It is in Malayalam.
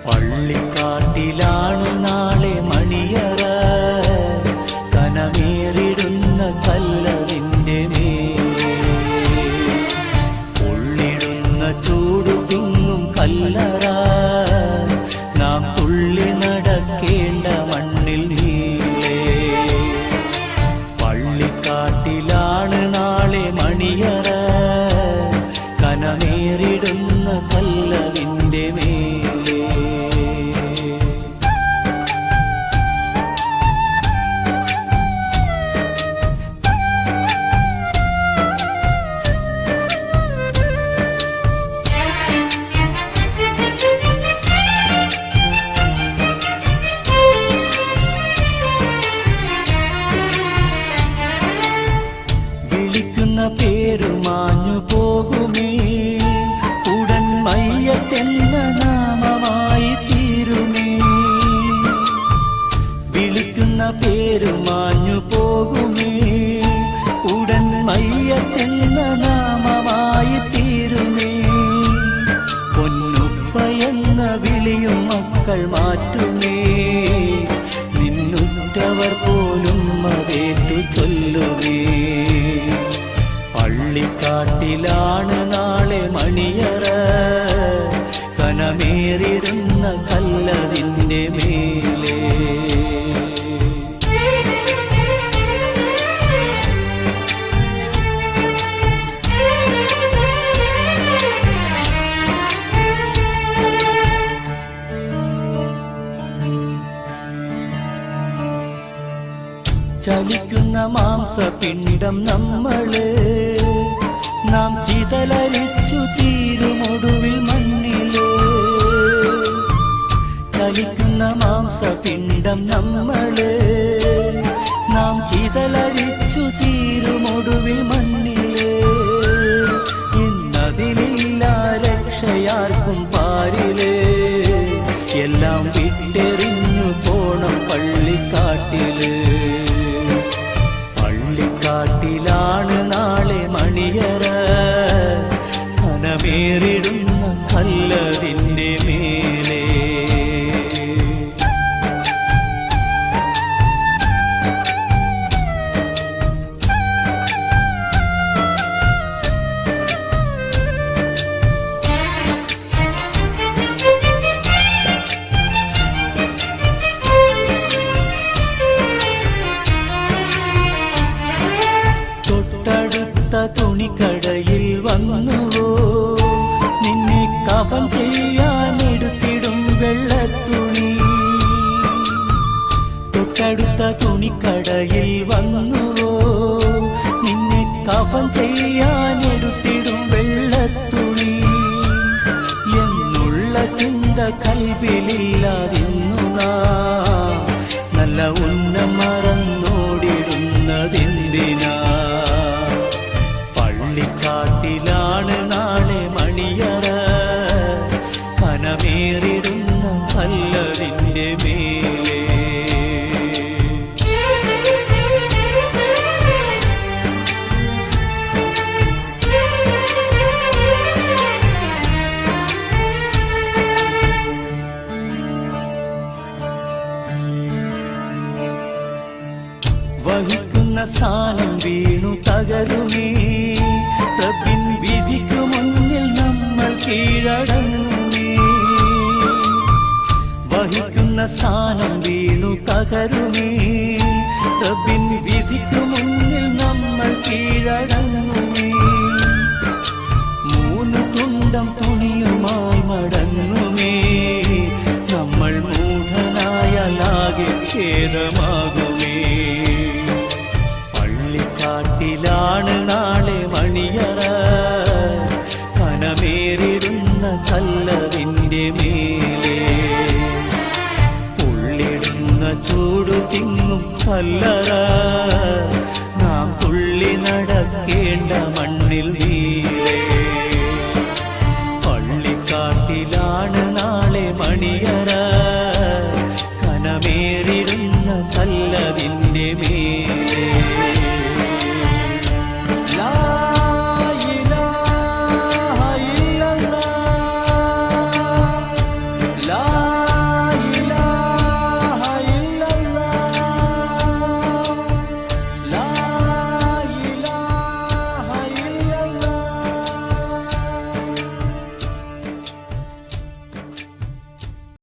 പള്ളിക്കാട്ടിലാണ് നാളെ മണിയറ, കനമേറിടുന്ന കല്ലറിന്റെ മേലെ പൊള്ളിടുന്ന ചൂടു തിങ്ങും കല്ലറ, നാം തുള്ളി നടക്കേണ്ട മണ്ണിൽ നീളെ. പള്ളിക്കാട്ടിലാണ് നാളെ മണിയറ, കനമേറിടുന്ന കല്ലറിന്റെ മേലെ. വിളിക്കുന്ന പേരു മാഞ്ഞു പോകുമേ, ഉടൻ മയ്യത്തെന്ന നാമമായി തീരുമേ. വിളിക്കുന്ന പേരു മാഞ്ഞു പോകുമേ, ഉടൻ മയ്യത്തെന്ന നാമമായി തീരുമേ. പൊന്നുപ്പ എന്ന വിളിയും മക്കൾ മാറ്റുമേ, നിന്നുറ്റവർ പോലും അതേറ്റു ചൊല്ലുമേ. പള്ളിക്കാട്ടിലാണ് നാളെ മണിയറ, കനമേറിടുന്ന കല്ലറിന്റെ മേലെ. ചലിക്കുന്ന മാംസപിണ്ഡം നമ്മള്, നാം ചിതലരിച്ചു തീരുമൊടുവിൽ മണ്ണില്. ചലിക്കുന്ന മാംസപിണ്ഡം നമ്മള്, നാം ചിതലരിച്ചു തീരുമൊടുവിൽ മണ്ണില്. ഇന്നതിലില്ല രക്ഷയാർക്കും പാരില്, എല്ലാം വിട്ടെറിഞ്ഞു പോണം പള്ളിക്കാട്ടില്. പള്ളിക്കാട്ടിലാണ് നാളെ മണിയറ, കനമേറിടുന്ന കല്ലറിന്റെ മേലെ. തുണിക്കടയിൽ വന്നുവോ, നിന്നെ കഫൻ ചെയ്യാനെടുത്തിടും വെള്ളത്തുണി. തൊട്ടടുത്ത തുണിക്കടയിൽ വന്നുവോ, നിന്നെ കഫൻ ചെയ്യാനെടുത്തിടും വെള്ളത്തുണി. എന്നുള്ള ചിന്ത കൽബിലില്ലാതിന്നു നാം നല്ല ഉന്നം മറന്നോടിടുന്നതെന്തിനാ. പള്ളിക്കാട്ടിലാണ് നാളെ മണിയറ, കനമേറിടുന്ന കല്ലറിന്റെ മേലെ. വഹിക്കുന്ന സ്ഥാനം വീണു തകരുമേ, റബ്ബിൻ വിധിക്കു മുന്നിൽ നമ്മൾ കീഴടങ്ങുമേ. വഹിക്കുന്ന സ്ഥാനം വീണു തകരുമേ, റബ്ബിൻ വിധിക്കു മുന്നിൽ നമ്മൾ കീഴടങ്ങുമേ. മൂന്ന് തുണ്ടം തുണിയുമായി മടങ്ങുമേ, നമ്മൾ മൂഢനായാലാകെ ഖേദമാകുമേ. പള്ളിക്കാട്ടിലാണ് നാളെ മണിയറ, കനമേറിടുന്ന കല്ലറിന്റെ മേലെ. പൊള്ളിടുന്ന ചൂടു തിങ്ങും കല്ലറ